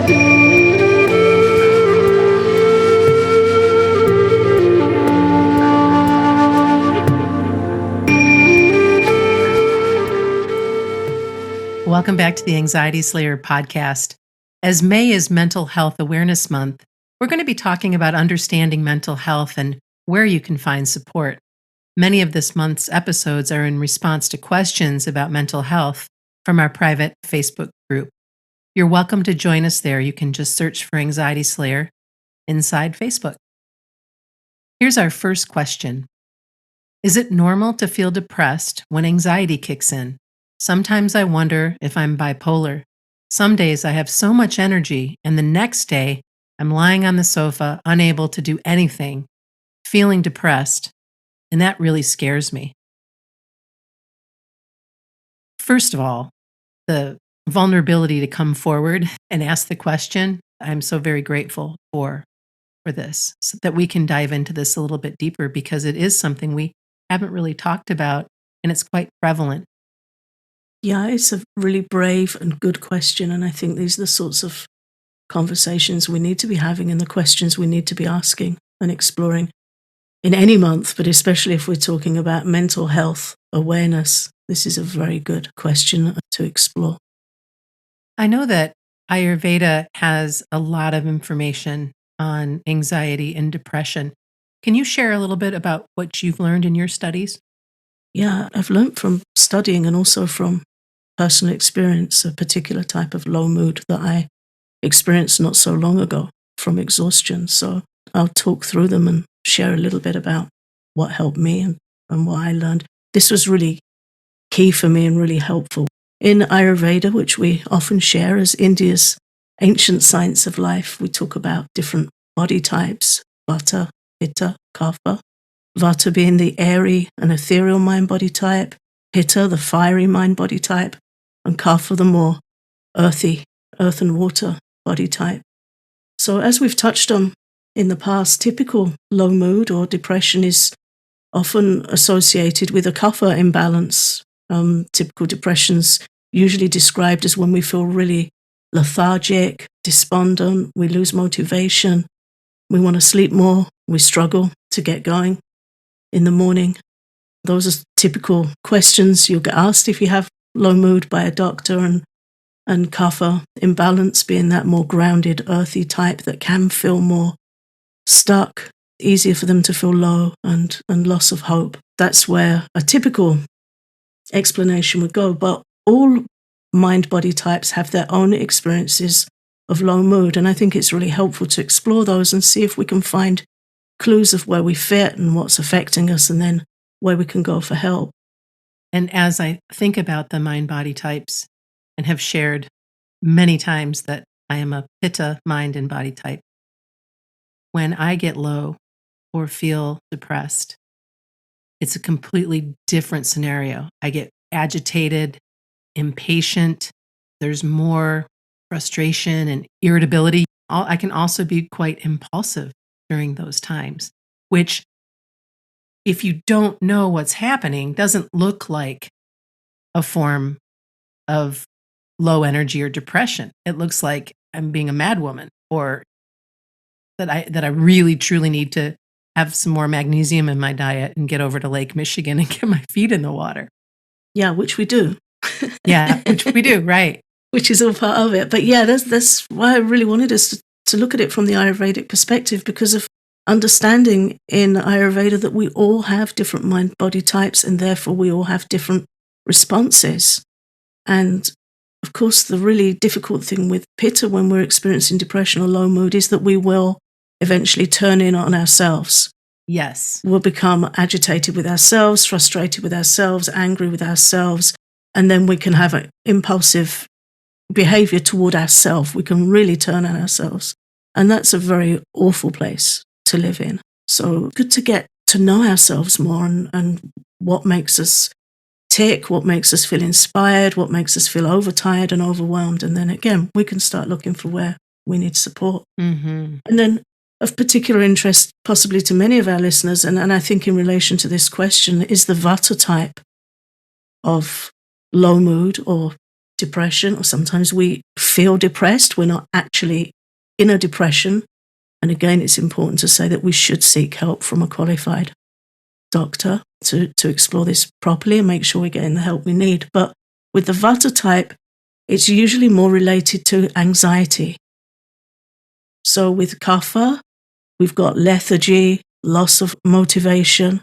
Welcome back to the Anxiety Slayer podcast. As May is Mental Health Awareness Month, we're going to be talking about understanding mental health and where you can find support. Many of this month's episodes are in response to questions about mental health from our private Facebook group. You're welcome to join us there. You can just search for Anxiety Slayer inside Facebook. Here's our first question. Is it normal to feel depressed when anxiety kicks in? Sometimes I wonder if I'm bipolar. Some days I have so much energy, and the next day I'm lying on the sofa, unable to do anything, feeling depressed, and that really scares me. First of all, the vulnerability to come forward and ask the question, I'm so very grateful for this, so that we can dive into this a little bit deeper, because it is something we haven't really talked about, and it's quite prevalent. Yeah, it's a really brave and good question, and I think these are the sorts of conversations we need to be having and the questions we need to be asking and exploring in any month, but especially if we're talking about mental health awareness. This is a very good question to explore. I know that Ayurveda has a lot of information on anxiety and depression. Can you share a little bit about what you've learned in your studies? Yeah, I've learned from studying and also from personal experience, a particular type of low mood that I experienced not so long ago from exhaustion. So I'll talk through them and share a little bit about what helped me and what I learned. This was really key for me and really helpful. In Ayurveda, which we often share as India's ancient science of life, we talk about different body types, Vata, Pitta, Kapha. Vata being the airy and ethereal mind-body type, Pitta, the fiery mind-body type, and Kapha, the more earthy, earth and water body type. So as we've touched on in the past, typical low mood or depression is often associated with a Kapha imbalance. Typical depression's usually described as when we feel really lethargic, despondent, we lose motivation, we want to sleep more, we struggle to get going in the morning. Those are typical questions you'll get asked if you have low mood by a doctor, and Kapha imbalance being that more grounded, earthy type that can feel more stuck, easier for them to feel low and loss of hope. That's where a typical explanation would go. But all mind-body types have their own experiences of low mood, and I think it's really helpful to explore those and see if we can find clues of where we fit and what's affecting us, and then where we can go for help. And as I think about the mind-body types, and have shared many times that I am a Pitta mind and body type, when I get low or feel depressed, it's a completely different scenario. I get agitated, impatient. There's more frustration and irritability. I can also be quite impulsive during those times, which, if you don't know what's happening, doesn't look like a form of low energy or depression. It looks like I'm being a madwoman, or that I really truly need to have some more magnesium in my diet and get over to Lake Michigan and get my feet in the water. Yeah, which we do. Yeah, which we do, right. Which is all part of it. But yeah, that's why I really wanted us to look at it from the Ayurvedic perspective, because of understanding in Ayurveda that we all have different mind-body types, and therefore we all have different responses. And of course, the really difficult thing with Pitta when we're experiencing depression or low mood is that we will eventually turn in on ourselves. Yes. We'll become agitated with ourselves, frustrated with ourselves, angry with ourselves, and then we can have an impulsive behavior toward ourselves. We can really turn on ourselves. And that's a very awful place to live in. So good to get to know ourselves more and what makes us tick, what makes us feel inspired, what makes us feel overtired and overwhelmed. And then again, we can start looking for where we need support. Mm-hmm. And then of particular interest, possibly to many of our listeners, and I think in relation to this question, is the Vata type of low mood or depression, or sometimes we feel depressed. We're not actually in a depression. And again, it's important to say that we should seek help from a qualified doctor to explore this properly and make sure we're getting the help we need. But with the Vata type, it's usually more related to anxiety. So with Kapha, we've got lethargy, loss of motivation.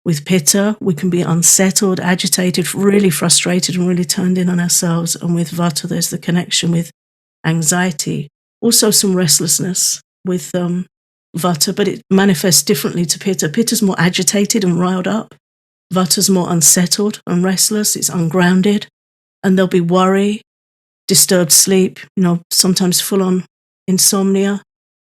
With Pitta, we can be unsettled, agitated, really frustrated, and really turned in on ourselves. And with Vata, there's the connection with anxiety. Also some restlessness with Vata, but it manifests differently to Pitta. Pitta's more agitated and riled up. Vata's more unsettled and restless. It's ungrounded. And there'll be worry, disturbed sleep, sometimes full-on insomnia.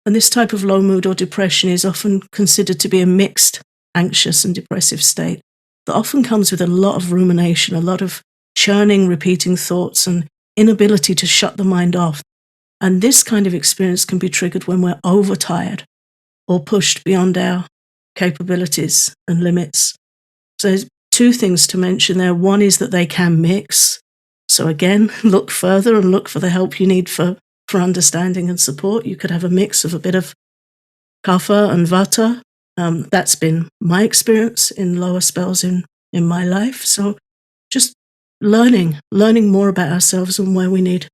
And this type of low mood or depression is often considered to be a mixed anxious and depressive state that often comes with a lot of rumination, a lot of churning, repeating thoughts, and inability to shut the mind off. And this kind of experience can be triggered when we're overtired or pushed beyond our capabilities and limits. So there's two things to mention there. One is that they can mix. So again, look further and look for the help you need for understanding and support. You could have a mix of a bit of Kapha and Vata. That's been my experience in lower spells in my life. So just learning more about ourselves and where we need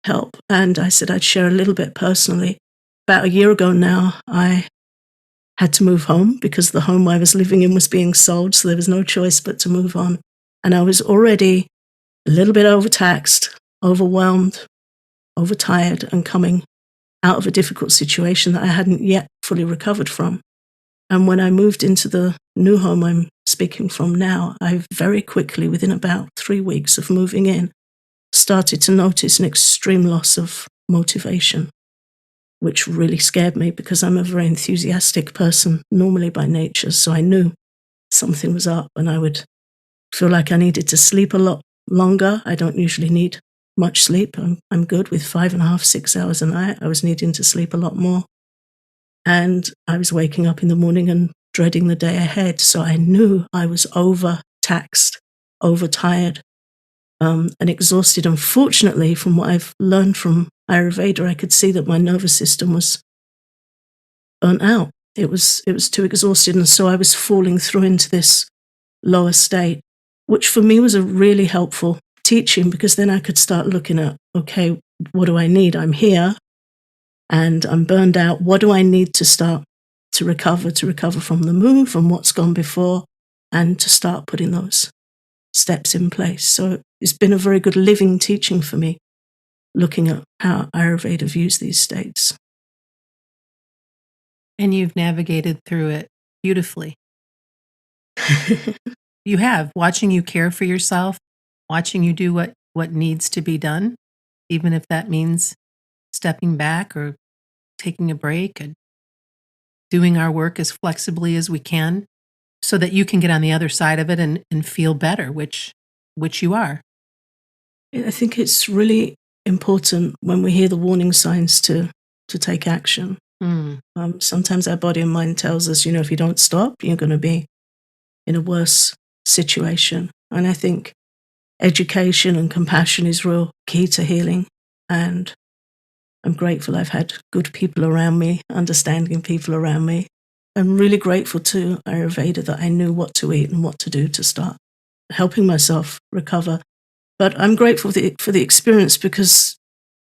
help. And I said I'd share a little bit personally. About a year ago now, I had to move home because the home I was living in was being sold, so there was no choice but to move on. And I was already a little bit overtaxed, overwhelmed, overtired, and coming out of a difficult situation that I hadn't yet fully recovered from. And when I moved into the new home I'm speaking from now, I very quickly, within about 3 weeks of moving in, started to notice an extreme loss of motivation, which really scared me because I'm a very enthusiastic person normally by nature. So I knew something was up, and I would feel like I needed to sleep a lot longer. I don't usually need much sleep. I'm good with 5.5, 6 hours a night. I was needing to sleep a lot more. And I was waking up in the morning and dreading the day ahead. So I knew I was overtaxed, overtired, and exhausted. Unfortunately, from what I've learned from Ayurveda, I could see that my nervous system was burnt out. It was too exhausted. And so I was falling through into this lower state, which for me was a really helpful teaching, because then I could start looking at, okay, what do I need? I'm here and I'm burned out. What do I need to start to recover from the move and what's gone before, and to start putting those steps in place? So it's been a very good living teaching for me, looking at how Ayurveda views these states. And you've navigated through it beautifully. You have, watching you care for yourself, watching you do what needs to be done, even if that means stepping back or taking a break and doing our work as flexibly as we can so that you can get on the other side of it and feel better, which you are. I think it's really important when we hear the warning signs to take action. Sometimes our body and mind tells us, if you don't stop, you're going to be in a worse situation. And I think education and compassion is real key to healing. And I'm grateful I've had good people around me, understanding people around me. I'm really grateful to Ayurveda that I knew what to eat and what to do to start helping myself recover. But I'm grateful for the experience, because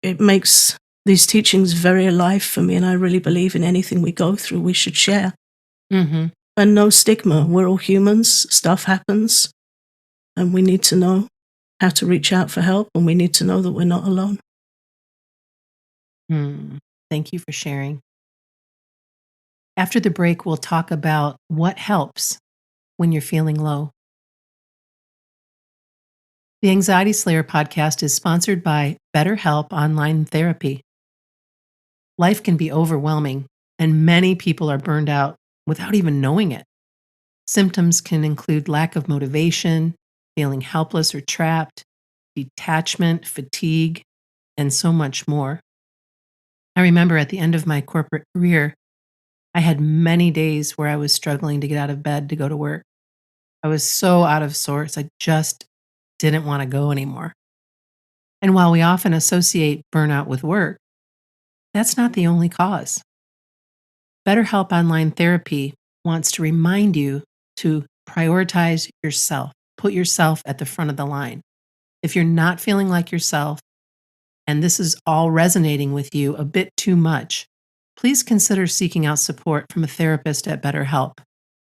it makes these teachings very alive for me. And I really believe in anything we go through, we should share. Mm-hmm. And no stigma. We're all humans. Stuff happens. And we need to know how to reach out for help. And we need to know that we're not alone. Thank you for sharing. After the break, we'll talk about what helps when you're feeling low. The Anxiety Slayer podcast is sponsored by BetterHelp Online Therapy. Life can be overwhelming, and many people are burned out without even knowing it. Symptoms can include lack of motivation, feeling helpless or trapped, detachment, fatigue, and so much more. I remember at the end of my corporate career, I had many days where I was struggling to get out of bed to go to work. I was so out of sorts, I just didn't want to go anymore. And while we often associate burnout with work, that's not the only cause. BetterHelp Online Therapy wants to remind you to prioritize yourself, put yourself at the front of the line. If you're not feeling like yourself, and this is all resonating with you a bit too much, please consider seeking out support from a therapist at BetterHelp.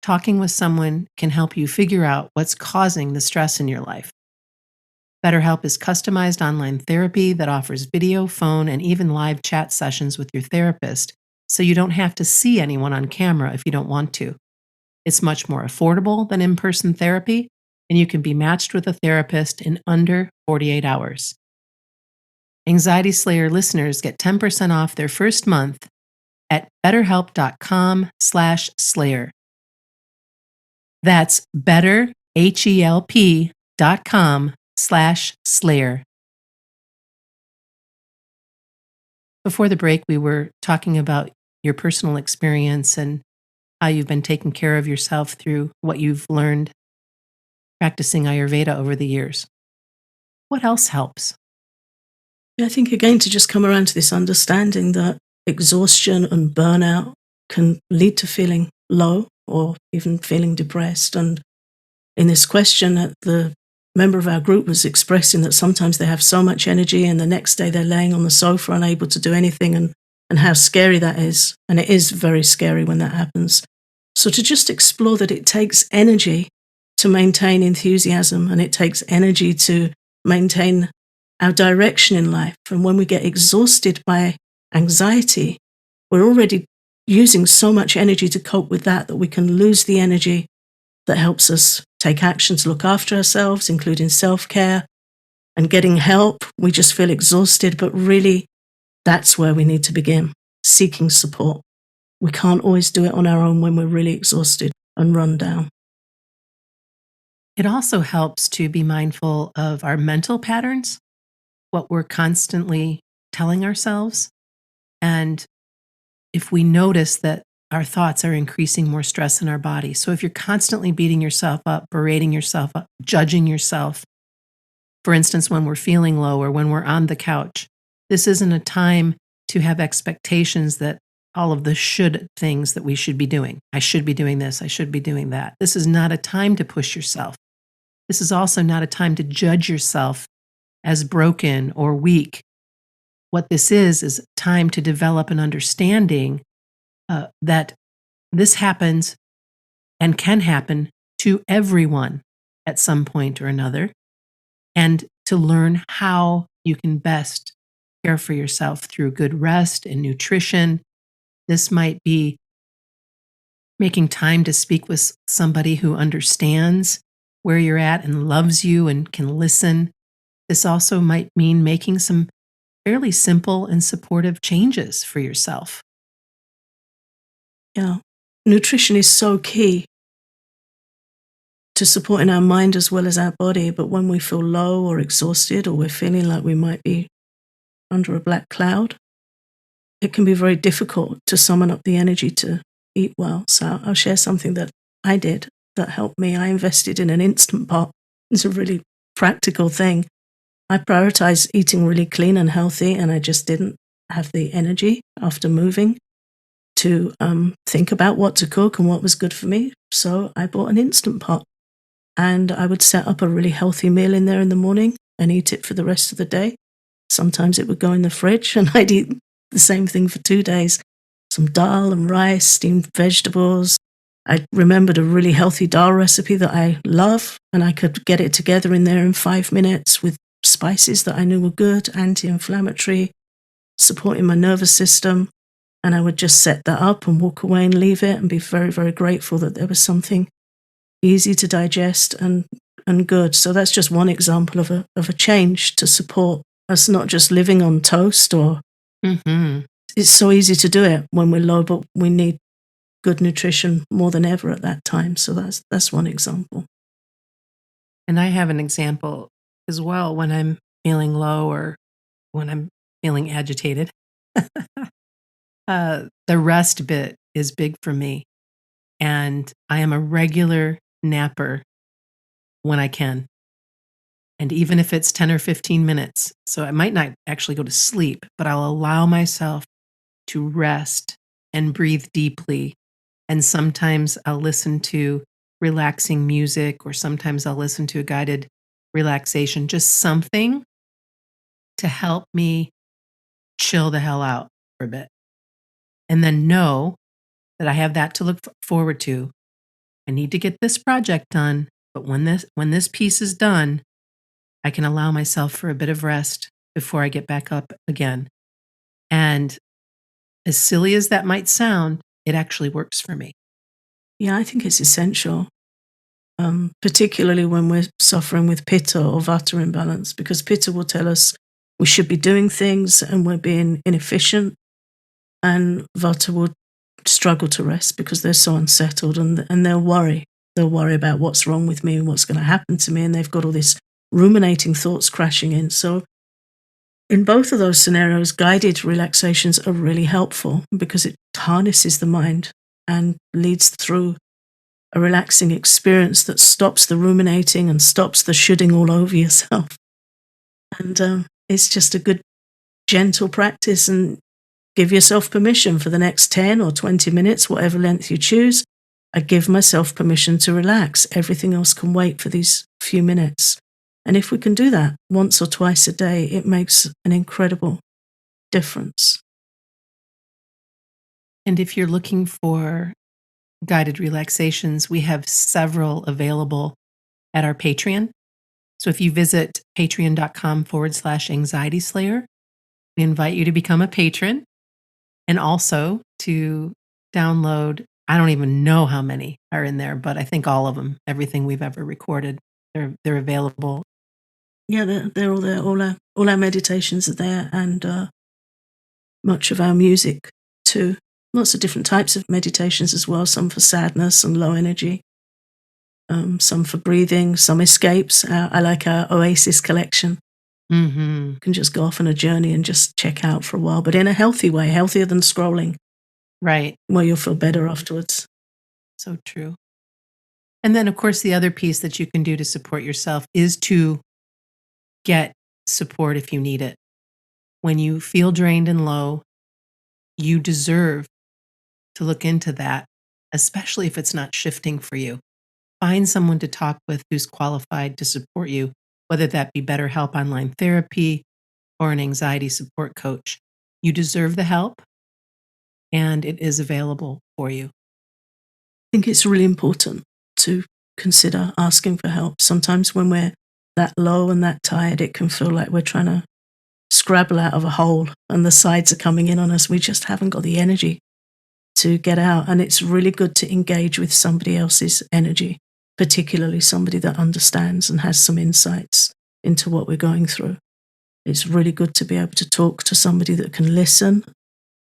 Talking with someone can help you figure out what's causing the stress in your life. BetterHelp is customized online therapy that offers video, phone, and even live chat sessions with your therapist, so you don't have to see anyone on camera if you don't want to. It's much more affordable than in person therapy, and you can be matched with a therapist in under 48 hours. Anxiety Slayer listeners get 10% off their first month at betterhelp.com/slayer. That's betterhelp.com/slayer. Before the break, we were talking about your personal experience and how you've been taking care of yourself through what you've learned practicing Ayurveda over the years. What else helps? Yeah, I think again to just come around to this understanding that exhaustion and burnout can lead to feeling low or even feeling depressed. And in this question, the member of our group was expressing that sometimes they have so much energy and the next day they're laying on the sofa unable to do anything, and how scary that is. And it is very scary when that happens. So to just explore that it takes energy to maintain enthusiasm, and it takes energy to maintain our direction in life. And when we get exhausted by anxiety, we're already using so much energy to cope with that we can lose the energy that helps us take action to look after ourselves, including self-care and getting help. We just feel exhausted, but really that's where we need to begin, seeking support. We can't always do it on our own when we're really exhausted and run down. It also helps to be mindful of our mental patterns, what we're constantly telling ourselves. And if we notice that our thoughts are increasing more stress in our body. So if you're constantly beating yourself up, berating yourself up, judging yourself, for instance, when we're feeling low or when we're on the couch, this isn't a time to have expectations that all of the should things that we should be doing. I should be doing this. I should be doing that. This is not a time to push yourself. This is also not a time to judge yourself as broken or weak. What this is time to develop an understanding that this happens and can happen to everyone at some point or another, and to learn how you can best care for yourself through good rest and nutrition. This might be making time to speak with somebody who understands where you're at and loves you and can listen. This also might mean making some fairly simple and supportive changes for yourself. Yeah. Nutrition is so key to supporting our mind as well as our body. But when we feel low or exhausted, or we're feeling like we might be under a black cloud, it can be very difficult to summon up the energy to eat well. So I'll share something that I did that helped me. I invested in an Instant Pot. It's a really practical thing. I prioritized eating really clean and healthy, and I just didn't have the energy after moving to think about what to cook and what was good for me. So I bought an Instant Pot, and I would set up a really healthy meal in there in the morning and eat it for the rest of the day. Sometimes it would go in the fridge and I'd eat the same thing for 2 days. Some dal and rice, steamed vegetables. I remembered a really healthy dal recipe that I love, and I could get it together in there in 5 minutes with spices that I knew were good, anti-inflammatory, supporting my nervous system. And I would just set that up and walk away and leave it and be very, very grateful that there was something easy to digest and good. So that's just one example of a change to support us not just living on toast or It's so easy to do it when we're low, but we need good nutrition more than ever at that time. So that's one example. And I have an example as well when I'm feeling low or when I'm feeling agitated. The rest bit is big for me. And I am a regular napper when I can. And even if it's 10 or 15 minutes, so I might not actually go to sleep, but I'll allow myself to rest and breathe deeply. And sometimes I'll listen to relaxing music, or sometimes I'll listen to a guided relaxation, just something to help me chill the hell out for a bit. And then know that I have that to look forward to. I need to get this project done, but when this piece is done, I can allow myself for a bit of rest before I get back up again. And as silly as that might sound, it actually works for me. Yeah, I think it's essential, particularly when we're suffering with pitta or vata imbalance, because pitta will tell us we should be doing things and we're being inefficient, and vata will struggle to rest because they're so unsettled, and they'll worry. They'll worry about what's wrong with me and what's going to happen to me, and they've got all this ruminating thoughts crashing in. So in both of those scenarios, guided relaxations are really helpful because it harnesses the mind and leads through a relaxing experience that stops the ruminating and stops the shoulding all over yourself. And it's just a good, gentle practice. And give yourself permission for the next 10 or 20 minutes, whatever length you choose. I give myself permission to relax. Everything else can wait for these few minutes. And if we can do that once or twice a day, it makes an incredible difference. And if you're looking for guided relaxations, we have several available at our Patreon. So if you visit patreon.com/anxiety slayer, we invite you to become a patron and also to download. I don't even know how many are in there, but I think all of them, everything we've ever recorded, they're available. Yeah, they're all there. All our meditations are there, and much of our music too. Lots of different types of meditations as well. Some for sadness and low energy. Some for breathing. Some escapes. I like our Oasis collection. Mhm. You can just go off on a journey and just check out for a while, but in a healthy way, healthier than scrolling, Right. where you'll feel better afterwards. So true. And then, of course, the other piece that you can do to support yourself is to get support if you need it. When you feel drained and low, you deserve to look into that, especially if it's not shifting for you. Find someone to talk with who's qualified to support you, whether that be BetterHelp online therapy or an anxiety support coach. You deserve the help, and it is available for you. I think it's really important to consider asking for help. Sometimes when we're that low and that tired, it can feel like we're trying to scrabble out of a hole and the sides are coming in on us. We just haven't got the energy to get out. And it's really good to engage with somebody else's energy, particularly somebody that understands and has some insights into what we're going through. It's really good to be able to talk to somebody that can listen,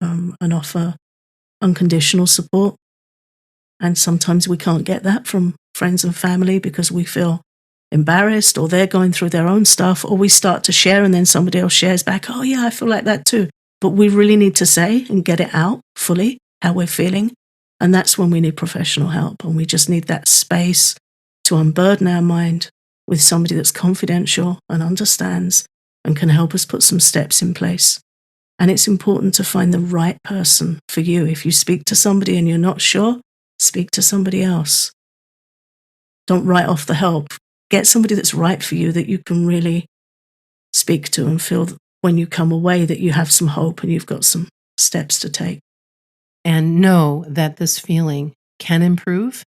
and offer unconditional support. And sometimes we can't get that from friends and family because we feel embarrassed, or they're going through their own stuff, or we start to share and then somebody else shares back, oh, yeah, I feel like that too. But we really need to say and get it out fully how we're feeling. And that's when we need professional help. And we just need that space to unburden our mind with somebody that's confidential and understands and can help us put some steps in place. And it's important to find the right person for you. If you speak to somebody and you're not sure, speak to somebody else. Don't write off the help. Get somebody that's right for you, that you can really speak to and feel that when you come away that you have some hope and you've got some steps to take. And know that this feeling can improve,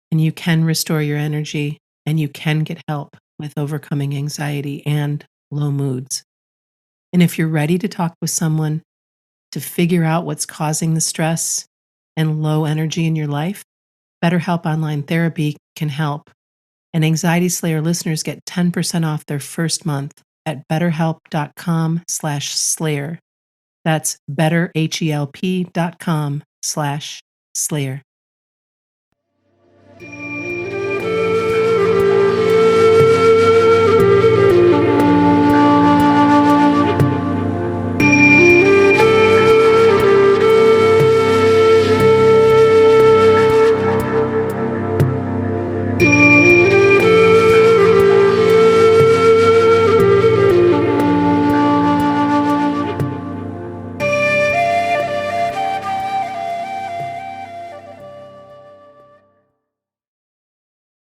and you can restore your energy, and you can get help with overcoming anxiety and low moods. And if you're ready to talk with someone to figure out what's causing the stress and low energy in your life, BetterHelp Online Therapy can help. And Anxiety Slayer listeners get 10% off their first month at betterhelp.com/slayer. That's betterhelp.com/slayer.